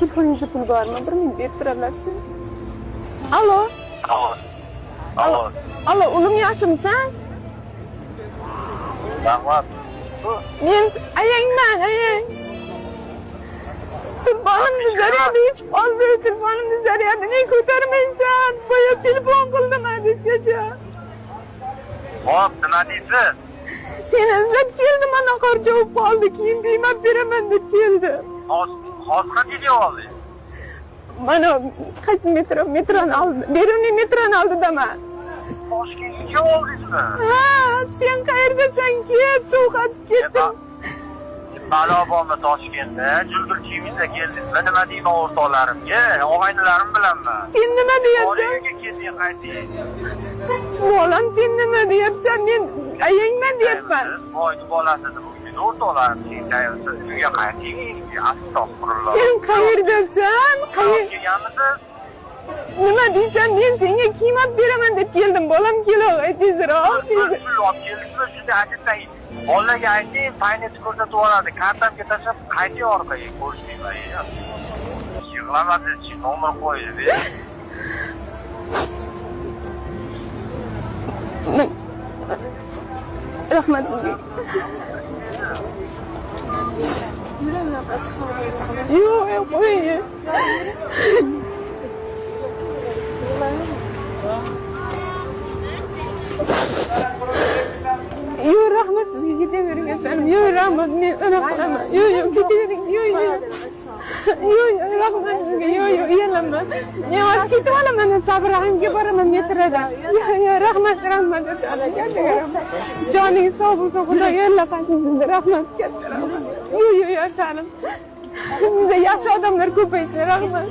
Telefoningizda pul bormi? 1 ming berib tura olasizmi? Alo. Alo. Alo, o'g'lim yaxshimisan? Rahmat. Men ayangman, ayang. Telefonimni zaryadi yechib qoldi. Telefonimni zaryadini ko'tarmaysan. Boya telefon qildim adizgacha. Hop, nima deysiz? Seni izlab keldim, ana qarcha bo'lib qoldi. Keyin beymab beraman deb keldi. Hozir qancha oldingiz? Mana qaysi metroni oldi? Beruniy metroni oldidaman. Toshkentga oldingizmi? Ha, sen qayerdasan? Ket, sovqatib ketdim. Balo bormi Toshkentda? Julgurchimizga keldingizmi? Nima deyman o'rtoqlarimga? Og'aynilarim bilanman. Sen nima deyapsan? Oilaga kelding, qayting. Bolam, sen nima deyapsan? Men ayangman deyapman. Boyni bolasi deb o'rtoqlarim sen uyga qayting. Astag'firulloh. Sen qayerdasan? Kelganmisiz? Nima deysan? Men senga kiyim olib beraman deb keldim. Bolam kelog'ay tezroq. Pul olib keldingizmi? Shunday ajabtang. Bolaga ayting, paynet ko'rsatib oladi. Kartamga tashlab qayting orqaga ko'rsatmayman. Yig'lamadi, nomer qo'ydi. Rahmat sizga. Yo'q, qo'ying. Yo'q, rahmat sizga, ketavering asalim. Yo'q, rahmat, men anaqa qilaman. Yo'q, ketavering. Yo'q, rahmat sizga. Yo'q, uyalaman. Men hozir ketib olaman, Sabrag'imga boraman metroda. Yo'q, rahmat asalim. Joningiz sog' bo'lsin, Xudoga yo'llaqasin sizni. Rahmat, katta rahmat. Yo'q, asalim. Sizda yaxshi odamlar ko'paysin, rahmat.